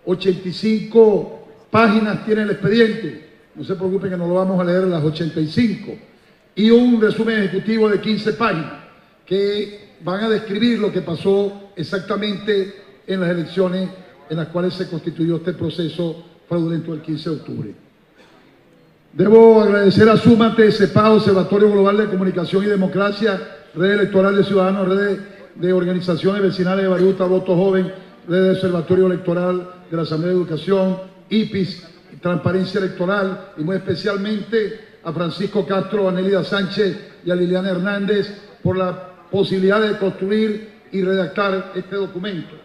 85 páginas tiene el expediente, no se preocupen que no lo vamos a leer las 85, y un resumen ejecutivo de 15 páginas que van a describir lo que pasó exactamente en las elecciones en las cuales se constituyó este proceso fraudulento el 15 de octubre. Debo agradecer a Súmate, CEPAD, Observatorio Global de Comunicación y Democracia, Red Electoral de Ciudadanos, Red de Organizaciones Vecinales de Bariuta, Voto Joven, Red de Observatorio Electoral de la Asamblea de Educación, IPIS, Transparencia Electoral, y muy especialmente a Francisco Castro, a Nélida Sánchez y a Liliana Hernández por la posibilidad de construir y redactar este documento.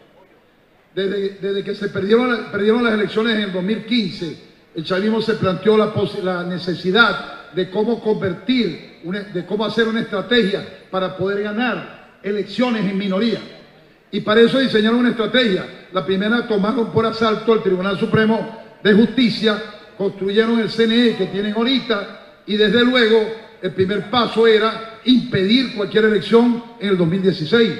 Desde que se perdieron las elecciones en el 2015, el chavismo se planteó la necesidad de cómo convertir, de cómo hacer una estrategia para poder ganar elecciones en minoría. Y para eso diseñaron una estrategia. La primera, tomaron por asalto el Tribunal Supremo de Justicia, construyeron el CNE que tienen ahorita, y desde luego el primer paso era impedir cualquier elección en el 2016.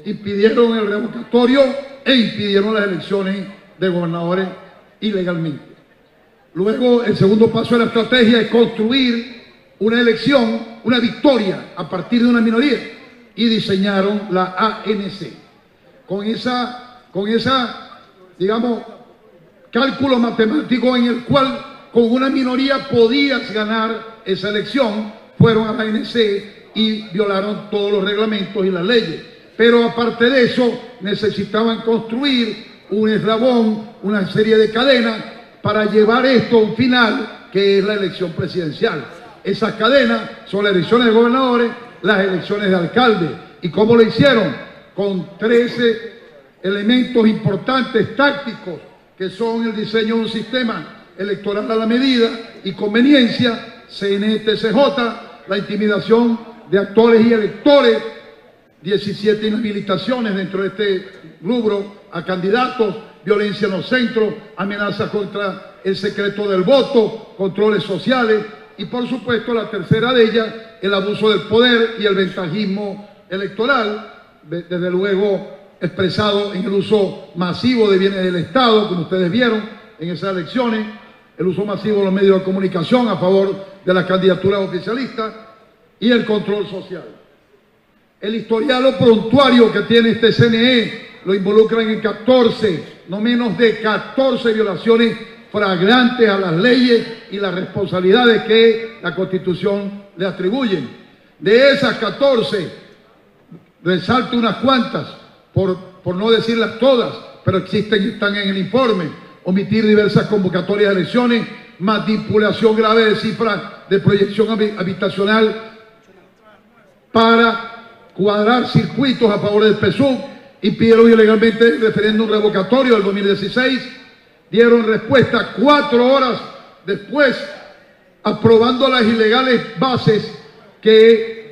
Impidieron el revocatorio e impidieron las elecciones de gobernadores ilegalmente. Luego, el segundo paso de la estrategia es construir una elección, una victoria a partir de una minoría, y diseñaron la ANC. Con esa, digamos, cálculo matemático en el cual con una minoría podías ganar esa elección, fueron a la ANC y violaron todos los reglamentos y las leyes. Pero aparte de eso, necesitaban construir un eslabón, una serie de cadenas para llevar esto a un final, que es la elección presidencial. Esas cadenas son las elecciones de gobernadores, las elecciones de alcaldes. ¿Y cómo lo hicieron? Con 13 elementos importantes, tácticos, que son el diseño de un sistema electoral a la medida y conveniencia, CNE-TCJ, la intimidación de actores y electores, 17 inhabilitaciones dentro de este rubro a candidatos, violencia en los centros, amenazas contra el secreto del voto, controles sociales y, por supuesto, la tercera de ellas, el abuso del poder y el ventajismo electoral, desde luego expresado en el uso masivo de bienes del Estado, como ustedes vieron en esas elecciones, el uso masivo de los medios de comunicación a favor de las candidaturas oficialistas y el control social. El historial o prontuario que tiene este CNE lo involucran en 14, no menos de 14 violaciones flagrantes a las leyes y las responsabilidades que la Constitución le atribuyen. De esas 14, resalto unas cuantas, por no decirlas todas, pero existen y están en el informe: omitir diversas convocatorias de elecciones, manipulación grave de cifras de proyección habitacional para cuadrar circuitos a favor del PSUV, impidieron ilegalmente el referéndum revocatorio del 2016, dieron respuesta 4 horas después, aprobando las ilegales bases que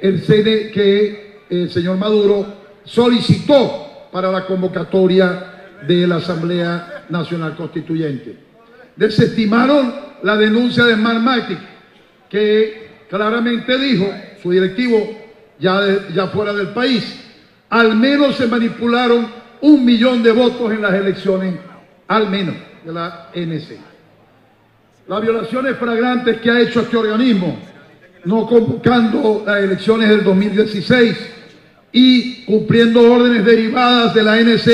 el señor Maduro solicitó para la convocatoria de la Asamblea Nacional Constituyente. Desestimaron la denuncia de Smartmatic, que claramente dijo su directivo, ya fuera del país, al menos se manipularon 1 millón de votos en las elecciones, al menos, de la ANC. Las violaciones flagrantes que ha hecho este organismo, no convocando las elecciones del 2016 y cumpliendo órdenes derivadas de la ANC,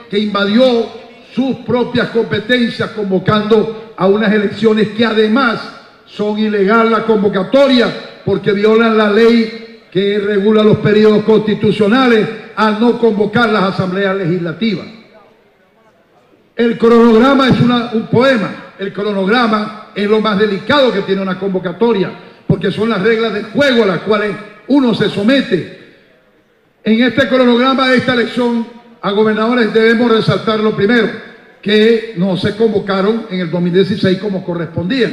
que invadió sus propias competencias, convocando a unas elecciones que además son ilegal la convocatoria, porque violan la ley que regula los periodos constitucionales al no convocar las asambleas legislativas. El cronograma es un poema. El cronograma es lo más delicado que tiene una convocatoria, porque son las reglas del juego a las cuales uno se somete. En este cronograma de esta elección a gobernadores debemos resaltar lo primero, que no se convocaron en el 2016 como correspondían.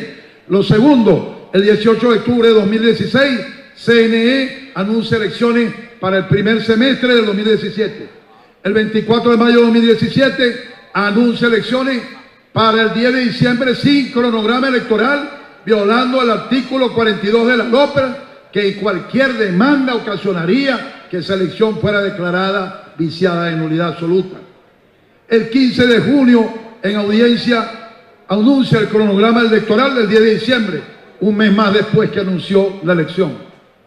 Lo segundo, el 18 de octubre de 2016, CNE anuncia elecciones para el primer semestre del 2017. El 24 de mayo de 2017 anuncia elecciones para el 10 de diciembre sin cronograma electoral, violando el artículo 42 de la LOPER, que cualquier demanda ocasionaría que esa elección fuera declarada viciada de nulidad absoluta. El 15 de junio, en audiencia, anuncia el cronograma electoral del 10 de diciembre, un mes más después que anunció la elección,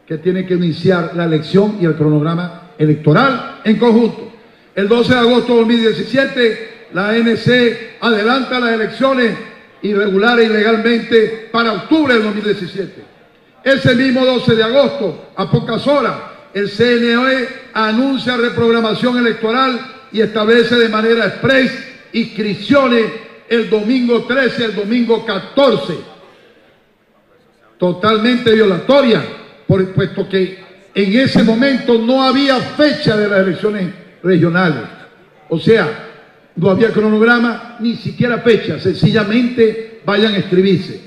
que tiene que iniciar la elección y el cronograma electoral en conjunto. El 12 de agosto de 2017, la ANC adelanta las elecciones irregulares y ilegalmente para octubre del 2017. Ese mismo 12 de agosto, a pocas horas, el CNE anuncia reprogramación electoral y establece de manera express inscripciones el domingo 13 y el domingo 14. Totalmente violatoria, puesto que en ese momento no había fecha de las elecciones regionales. O sea, no había cronograma, ni siquiera fecha, sencillamente vayan a inscribirse.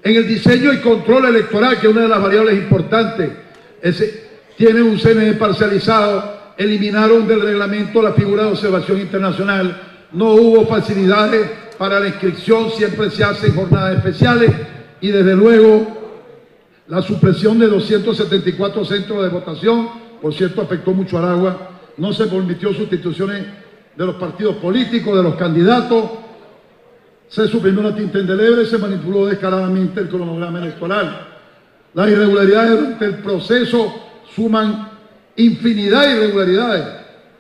En el diseño y control electoral, que es una de las variables importantes, tiene un CNE parcializado, eliminaron del reglamento la figura de observación internacional, no hubo facilidades para la inscripción, siempre se hacen jornadas especiales y desde luego la supresión de 274 centros de votación, por cierto afectó mucho al agua, no se permitió sustituciones de los partidos políticos, de los candidatos, se suprimió la tinta indeleble, se manipuló descaradamente el cronograma electoral. Las irregularidades durante el proceso suman infinidad de irregularidades.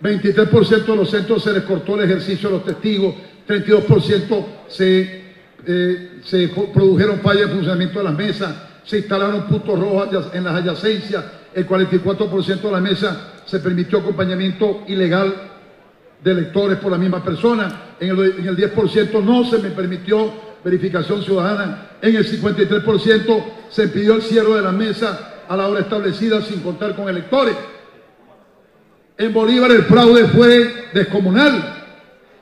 23% de los centros se les cortó el ejercicio de los testigos, 32% se produjeron fallas de funcionamiento de las mesas, se instalaron puntos rojos en las adyacencias, el 44% de las mesas se permitió acompañamiento ilegal de electores por la misma persona, en el 10% no se me permitió verificación ciudadana, en el 53% se impidió el cierre de la mesa a la hora establecida sin contar con electores. En Bolívar el fraude fue descomunal.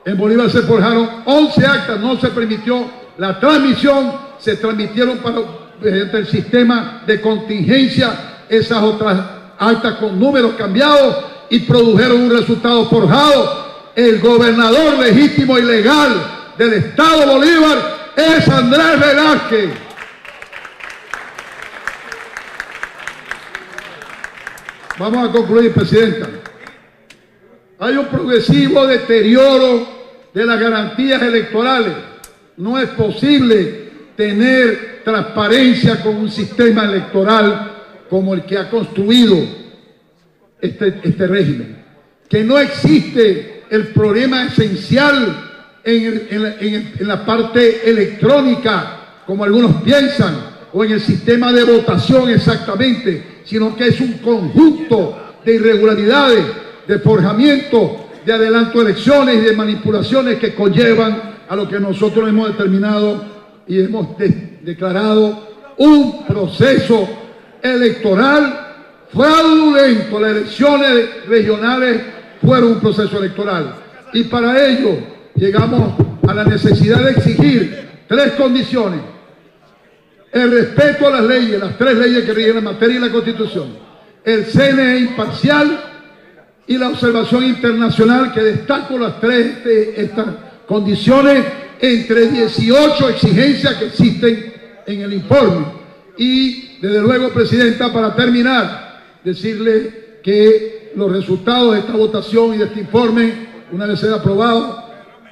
En Bolívar se forjaron 11 actas, no se permitió la transmisión, se transmitieron mediante el sistema de contingencia esas otras actas con números cambiados y produjeron un resultado forjado. El gobernador legítimo y legal del Estado Bolívar es Andrés Velázquez. Vamos a concluir, Presidenta. Hay un progresivo deterioro de las garantías electorales. No es posible tener transparencia con un sistema electoral como el que ha construido este régimen. Que no existe el problema esencial en la parte electrónica, como algunos piensan, o en el sistema de votación exactamente, sino que es un conjunto de irregularidades, de forjamiento, de adelanto de elecciones y de manipulaciones que conllevan a lo que nosotros hemos determinado y hemos declarado un proceso electoral fraudulento. Las elecciones regionales fueron un proceso electoral y para ello llegamos a la necesidad de exigir 3 condiciones: el respeto a las leyes, las 3 leyes que rigen la materia y la Constitución, el CNE imparcial y la observación internacional, que destaco las 3 estas condiciones entre 18 exigencias que existen en el informe. Y desde luego, Presidenta, para terminar, decirle que los resultados de esta votación y de este informe, una vez sea aprobado,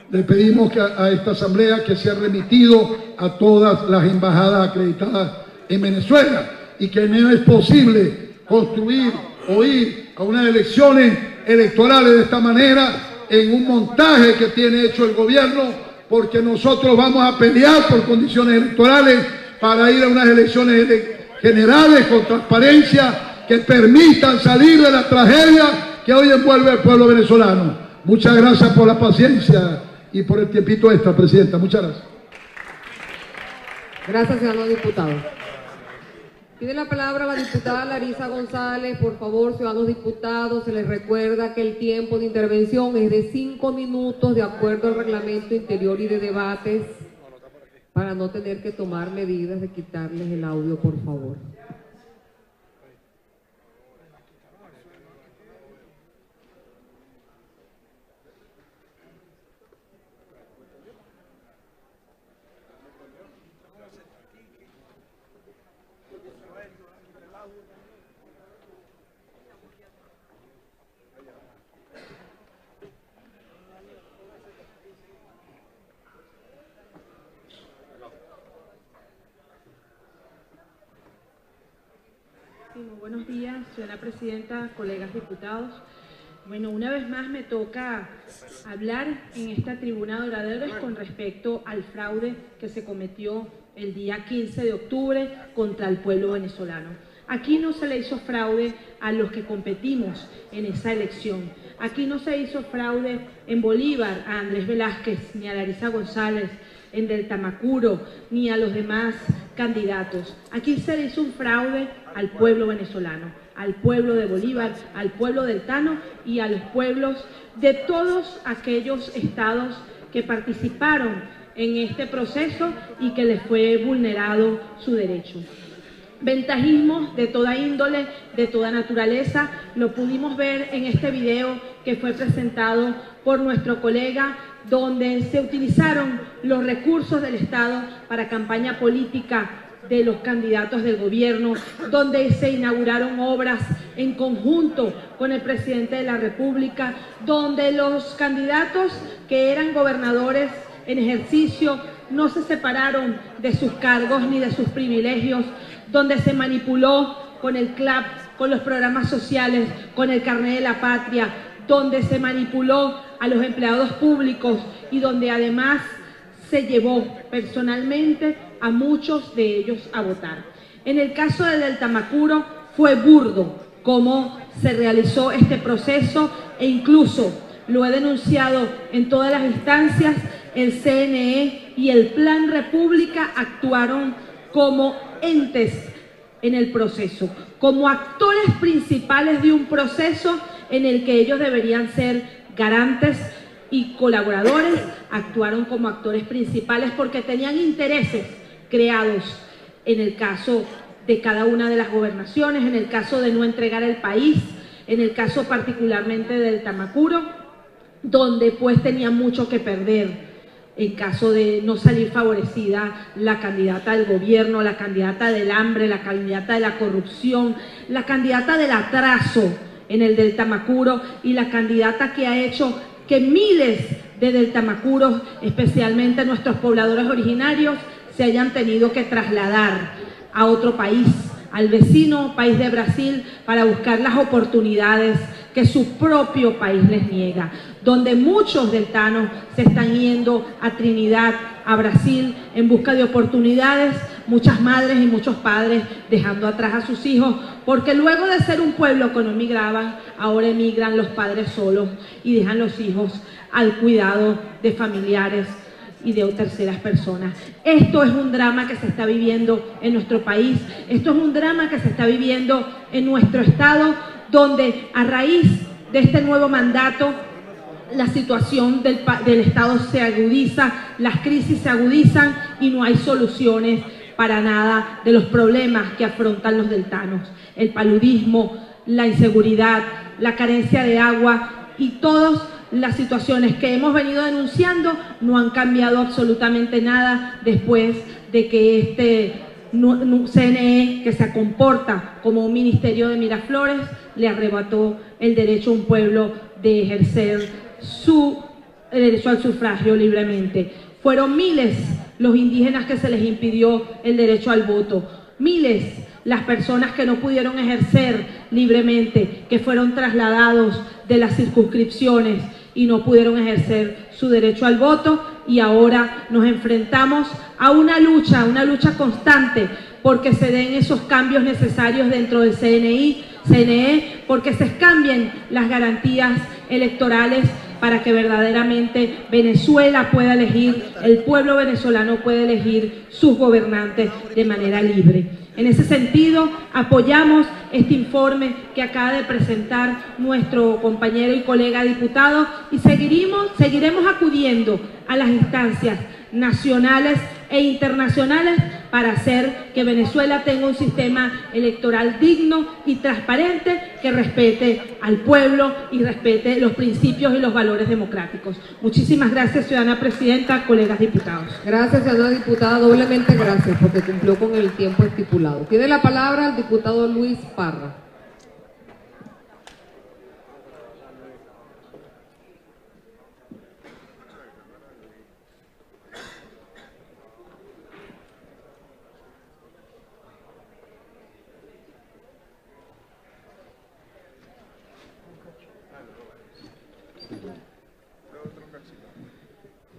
le pedimos a esta Asamblea que sea remitido a todas las embajadas acreditadas en Venezuela y que no es posible construir o ir a unas elecciones electorales de esta manera en un montaje que tiene hecho el gobierno, porque nosotros vamos a pelear por condiciones electorales para ir a unas elecciones generales con transparencia que permitan salir de la tragedia que hoy envuelve al pueblo venezolano. Muchas gracias por la paciencia y por el tiempito extra, Presidenta. Muchas gracias. Gracias, ciudadano diputado. Pide la palabra la diputada Larisa González. Por favor, ciudadanos diputados, se les recuerda que el tiempo de intervención es de 5 minutos de acuerdo al reglamento interior y de debates, para no tener que tomar medidas de quitarles el audio, por favor. Buenos días, señora presidenta, colegas diputados. Bueno, una vez más me toca hablar en esta tribuna de oradores con respecto al fraude que se cometió el día 15 de octubre contra el pueblo venezolano. Aquí no se le hizo fraude a los que competimos en esa elección. Aquí no se hizo fraude en Bolívar a Andrés Velázquez ni a Larisa González, en del Tamacuro, ni a los demás candidatos. Aquí se le hizo un fraude al pueblo venezolano, al pueblo de Bolívar, al pueblo del Tano y a los pueblos de todos aquellos estados que participaron en este proceso y que les fue vulnerado su derecho. Ventajismo de toda índole, de toda naturaleza, lo pudimos ver en este video que fue presentado por nuestro colega, donde se utilizaron los recursos del Estado para campaña política de los candidatos del gobierno, donde se inauguraron obras en conjunto con el presidente de la República, donde los candidatos que eran gobernadores en ejercicio no se separaron de sus cargos ni de sus privilegios, donde se manipuló con el CLAP, con los programas sociales, con el carnet de la patria, donde se manipuló a los empleados públicos y donde además se llevó personalmente a muchos de ellos a votar. En el caso del Tamacuro fue burdo cómo se realizó este proceso e incluso lo he denunciado en todas las instancias. El CNE y el Plan República actuaron como entes en el proceso, como actores principales de un proceso en el que ellos deberían ser garantes y colaboradores. Actuaron como actores principales porque tenían intereses creados en el caso de cada una de las gobernaciones, en el caso de no entregar el país, en el caso particularmente del Tamacuro, donde pues tenían mucho que perder en caso de no salir favorecida la candidata del gobierno, la candidata del hambre, la candidata de la corrupción, la candidata del atraso en el del Tamacuro y la candidata que ha hecho que miles de del Tamacuro, especialmente nuestros pobladores originarios, se hayan tenido que trasladar a otro país, al vecino país de Brasil, para buscar las oportunidades que su propio país les niega, donde muchos del Tano se están yendo a Trinidad, a Brasil, en busca de oportunidades, muchas madres y muchos padres dejando atrás a sus hijos, porque luego de ser un pueblo que no emigraban, ahora emigran los padres solos y dejan los hijos al cuidado de familiares y de terceras personas. Esto es un drama que se está viviendo en nuestro país, esto es un drama que se está viviendo en nuestro estado, donde a raíz de este nuevo mandato la situación del estado se agudiza, las crisis se agudizan y no hay soluciones para nada de los problemas que afrontan los deltanos. El paludismo, la inseguridad, la carencia de agua y todas las situaciones que hemos venido denunciando no han cambiado absolutamente nada después de que este CNE, que se comporta como un ministerio de Miraflores, le arrebató el derecho a un pueblo de ejercer el derecho al sufragio libremente. Fueron miles los indígenas que se les impidió el derecho al voto, miles las personas que no pudieron ejercer libremente, que fueron trasladados de las circunscripciones y no pudieron ejercer su derecho al voto, y ahora nos enfrentamos a una lucha constante porque se den esos cambios necesarios dentro del CNE, porque se cambien las garantías electorales para que verdaderamente Venezuela pueda elegir, el pueblo venezolano pueda elegir sus gobernantes de manera libre. En ese sentido, apoyamos este informe que acaba de presentar nuestro compañero y colega diputado y seguiremos acudiendo a las instancias nacionales e internacionales para hacer que Venezuela tenga un sistema electoral digno y transparente que respete al pueblo y respete los principios y los valores democráticos. Muchísimas gracias, ciudadana presidenta, colegas diputados. Gracias, ciudadana diputada, doblemente gracias porque cumplió con el tiempo estipulado. Tiene la palabra el diputado Luis Parra.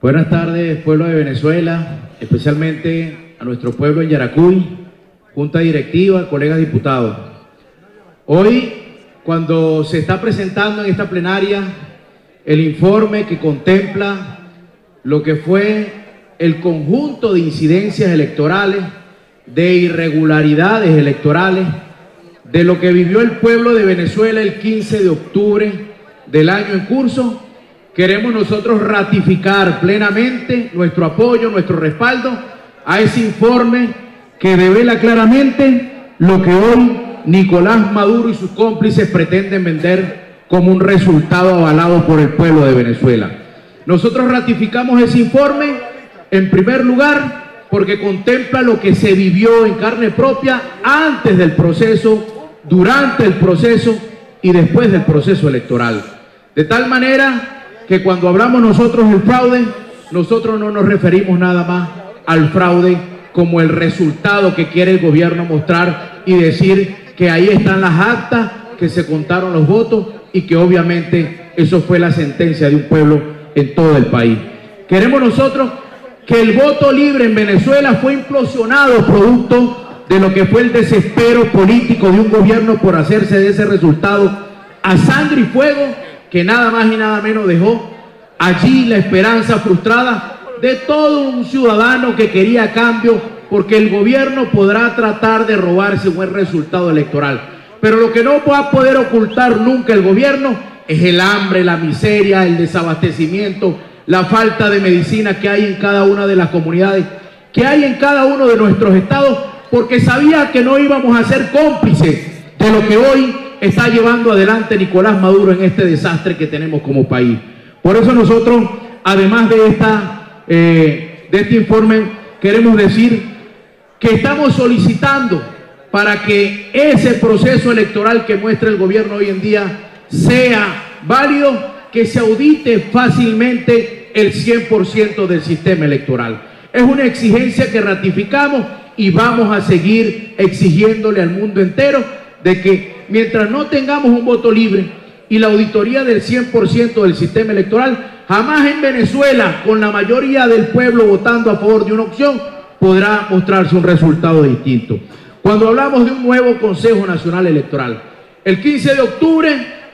Buenas tardes, pueblo de Venezuela, especialmente a nuestro pueblo en Yaracuy, junta directiva, colegas diputados. Hoy, cuando se está presentando en esta plenaria el informe que contempla lo que fue el conjunto de incidencias electorales, de irregularidades electorales, de lo que vivió el pueblo de Venezuela el 15 de octubre del año en curso, queremos nosotros ratificar plenamente nuestro apoyo, nuestro respaldo a ese informe que devela claramente lo que hoy Nicolás Maduro y sus cómplices pretenden vender como un resultado avalado por el pueblo de Venezuela. Nosotros ratificamos ese informe, en primer lugar, porque contempla lo que se vivió en carne propia antes del proceso, durante el proceso y después del proceso electoral. De tal manera que cuando hablamos nosotros del fraude, nosotros no nos referimos nada más al fraude como el resultado que quiere el gobierno mostrar y decir que ahí están las actas, que se contaron los votos y que obviamente eso fue la sentencia de un pueblo en todo el país. Queremos nosotros que el voto libre en Venezuela fue implosionado producto de lo que fue el desespero político de un gobierno por hacerse de ese resultado a sangre y fuego, que nada más y nada menos dejó allí la esperanza frustrada de todo un ciudadano que quería cambio, porque el gobierno podrá tratar de robarse un buen resultado electoral, pero lo que no va a poder ocultar nunca el gobierno es el hambre, la miseria, el desabastecimiento, la falta de medicina que hay en cada una de las comunidades, que hay en cada uno de nuestros estados, porque sabía que no íbamos a ser cómplices de lo que hoy está llevando adelante Nicolás Maduro en este desastre que tenemos como país. Por eso nosotros, además de este informe, queremos decir que estamos solicitando para que ese proceso electoral que muestra el gobierno hoy en día sea válido, que se audite fácilmente el 100% del sistema electoral. Es una exigencia que ratificamos y vamos a seguir exigiéndole al mundo entero de que mientras no tengamos un voto libre y la auditoría del 100% del sistema electoral, jamás en Venezuela, con la mayoría del pueblo votando a favor de una opción, podrá mostrarse un resultado distinto. Cuando hablamos de un nuevo Consejo Nacional Electoral, el 15 de octubre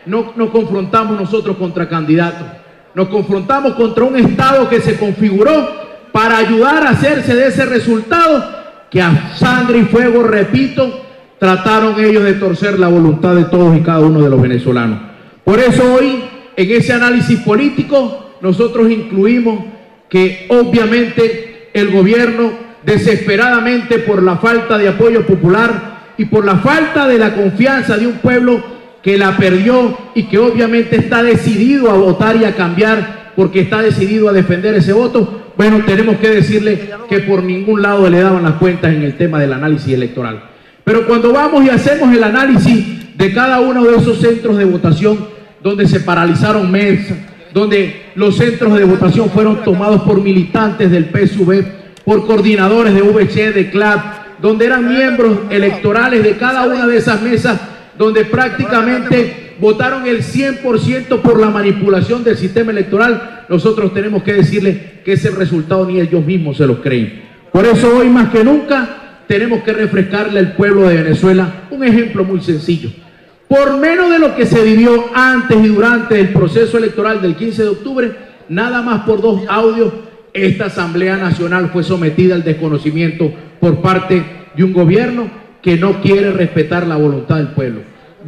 no nos confrontamos nosotros contra candidatos, nos confrontamos contra un Estado que se configuró para ayudar a hacerse de ese resultado que a sangre y fuego, repito, trataron ellos de torcer la voluntad de todos y cada uno de los venezolanos. Por eso hoy, en ese análisis político, nosotros incluimos que obviamente el gobierno, desesperadamente por la falta de apoyo popular y por la falta de la confianza de un pueblo que la perdió y que obviamente está decidido a votar y a cambiar porque está decidido a defender ese voto, bueno, tenemos que decirle que por ningún lado le daban las cuentas en el tema del análisis electoral. Pero cuando vamos y hacemos el análisis de cada uno de esos centros de votación donde se paralizaron mesas, donde los centros de votación fueron tomados por militantes del PSUV, por coordinadores de VC, de CLAP, donde eran miembros electorales de cada una de esas mesas, donde prácticamente votaron el 100% por la manipulación del sistema electoral, nosotros tenemos que decirles que ese resultado ni ellos mismos se lo creen. Por eso hoy más que nunca tenemos que refrescarle al pueblo de Venezuela un ejemplo muy sencillo. Por menos de lo que se vivió antes y durante el proceso electoral del 15 de octubre, nada más por 2 audios, esta Asamblea Nacional fue sometida al desconocimiento por parte de un gobierno que no quiere respetar la voluntad del pueblo.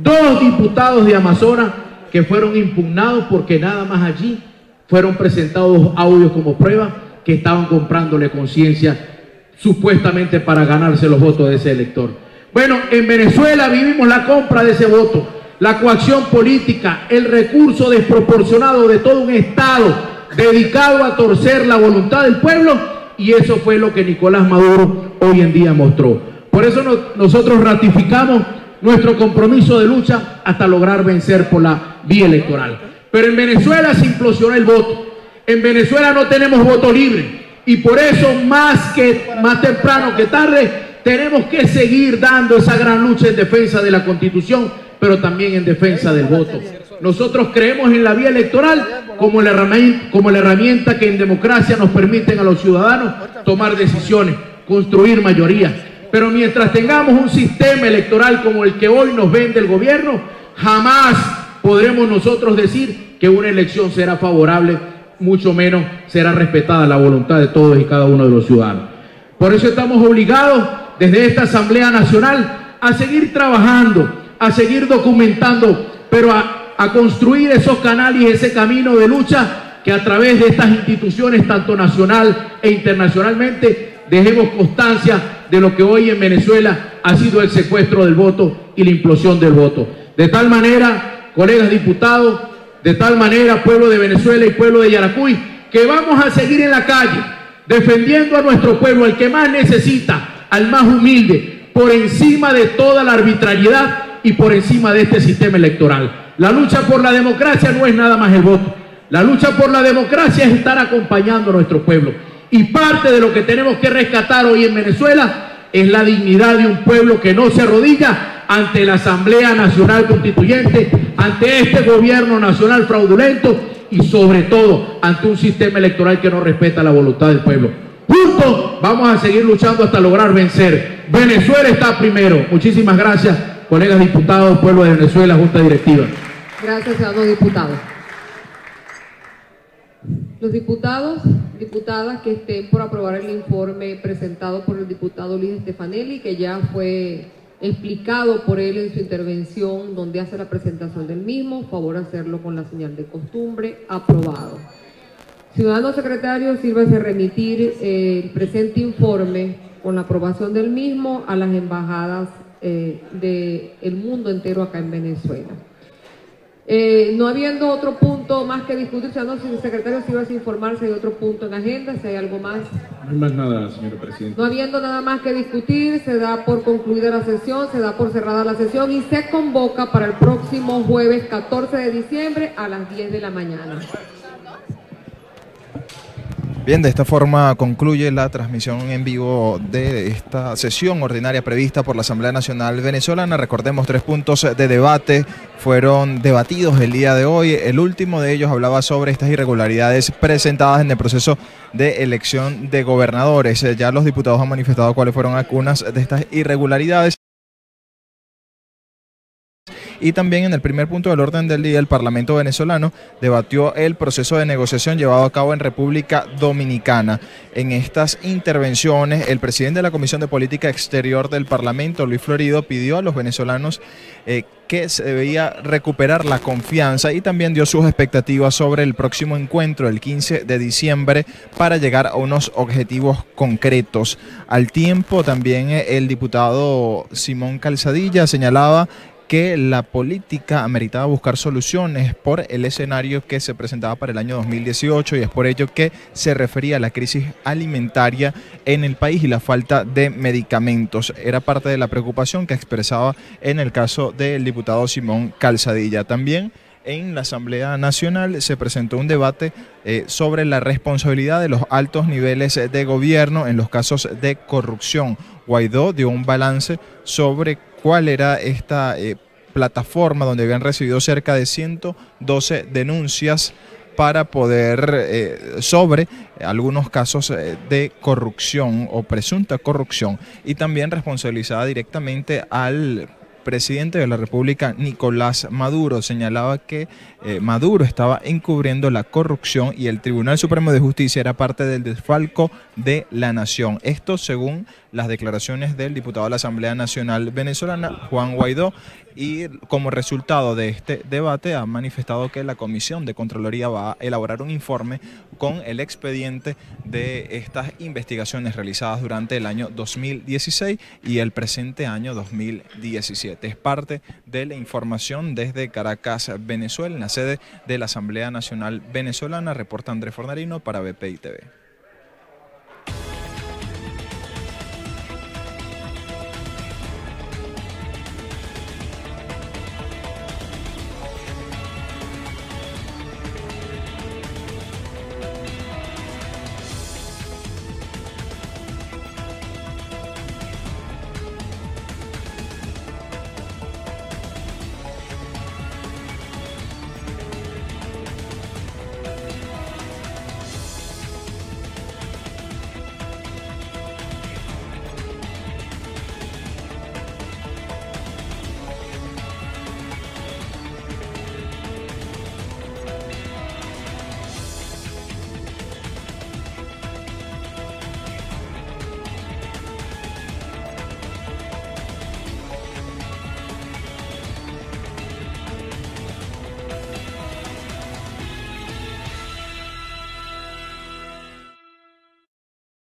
2 diputados de Amazonas que fueron impugnados porque nada más allí fueron presentados 2 audios como prueba que estaban comprándole conciencia supuestamente para ganarse los votos de ese elector. Bueno, en Venezuela vivimos la compra de ese voto, la coacción política, el recurso desproporcionado de todo un Estado dedicado a torcer la voluntad del pueblo, y eso fue lo que Nicolás Maduro hoy en día mostró. Por eso nosotros ratificamos nuestro compromiso de lucha hasta lograr vencer por la vía electoral. Pero en Venezuela se implosionó el voto, en Venezuela no tenemos voto libre, y por eso más temprano que tarde tenemos que seguir dando esa gran lucha en defensa de la Constitución, pero también en defensa del voto. Nosotros creemos en la vía electoral como la herramienta que en democracia nos permiten a los ciudadanos tomar decisiones, construir mayorías. Pero mientras tengamos un sistema electoral como el que hoy nos vende el gobierno, jamás podremos nosotros decir que una elección será favorable, mucho menos será respetada la voluntad de todos y cada uno de los ciudadanos. Por eso estamos obligados desde esta Asamblea Nacional a seguir trabajando, a seguir documentando, pero a construir esos canales y ese camino de lucha que a través de estas instituciones, tanto nacional e internacionalmente, dejemos constancia de lo que hoy en Venezuela ha sido el secuestro del voto y la implosión del voto. De tal manera, colegas diputados, de tal manera, pueblo de Venezuela y pueblo de Yaracuy, que vamos a seguir en la calle, defendiendo a nuestro pueblo, al que más necesita, al más humilde, por encima de toda la arbitrariedad y por encima de este sistema electoral. La lucha por la democracia no es nada más el voto. La lucha por la democracia es estar acompañando a nuestro pueblo. Y parte de lo que tenemos que rescatar hoy en Venezuela es la dignidad de un pueblo que no se arrodilla ante la Asamblea Nacional Constituyente, ante este gobierno nacional fraudulento y sobre todo ante un sistema electoral que no respeta la voluntad del pueblo. Juntos vamos a seguir luchando hasta lograr vencer. Venezuela está primero. Muchísimas gracias, colegas diputados, pueblo de Venezuela, Junta Directiva. Gracias, ciudadanos diputados. Los diputados, diputadas que estén por aprobar el informe presentado por el diputado Luis Stefanelli, que ya fue explicado por él en su intervención donde hace la presentación del mismo, favor hacerlo con la señal de costumbre. Aprobado. Ciudadano secretario, sírvase remitir el presente informe con la aprobación del mismo a las embajadas del mundo entero acá en Venezuela. No habiendo otro punto más que discutir, ciudadano secretario, sírvase informar si hay otro punto en agenda, si hay algo más. No hay más nada, señora presidenta. No habiendo nada más que discutir, se da por concluida la sesión, se da por cerrada la sesión y se convoca para el próximo jueves 14 de diciembre a las 10 de la mañana. Bien, de esta forma concluye la transmisión en vivo de esta sesión ordinaria prevista por la Asamblea Nacional Venezolana. Recordemos, 3 puntos de debate fueron debatidos el día de hoy. El último de ellos hablaba sobre estas irregularidades presentadas en el proceso de elección de gobernadores. Ya los diputados han manifestado cuáles fueron algunas de estas irregularidades. Y también en el primer punto del orden del día, el Parlamento venezolano debatió el proceso de negociación llevado a cabo en República Dominicana. En estas intervenciones, el presidente de la Comisión de Política Exterior del Parlamento, Luis Florido, pidió a los venezolanos que se debía recuperar la confianza y también dio sus expectativas sobre el próximo encuentro, el 15 de diciembre, para llegar a unos objetivos concretos. Al tiempo, también el diputado Simón Calzadilla señalaba que la política ameritaba buscar soluciones por el escenario que se presentaba para el año 2018 y es por ello que se refería a la crisis alimentaria en el país y la falta de medicamentos. Era parte de la preocupación que expresaba en el caso del diputado Simón Calzadilla. También en la Asamblea Nacional se presentó un debate sobre la responsabilidad de los altos niveles de gobierno en los casos de corrupción. Guaidó dio un balance sobre cuál era esta plataforma donde habían recibido cerca de 112 denuncias para poder, sobre algunos casos de corrupción o presunta corrupción, y también responsabilizada directamente al presidente de la República, Nicolás Maduro. Señalaba que Maduro estaba encubriendo la corrupción y el Tribunal Supremo de Justicia era parte del desfalco de la nación. Esto según las declaraciones del diputado de la Asamblea Nacional Venezolana, Juan Guaidó, y como resultado de este debate ha manifestado que la Comisión de Contraloría va a elaborar un informe con el expediente de estas investigaciones realizadas durante el año 2016 y el presente año 2017. Es parte de la información desde Caracas, Venezuela, en la sede de la Asamblea Nacional Venezolana. Reporta Andrés Fornarino para BPI TV.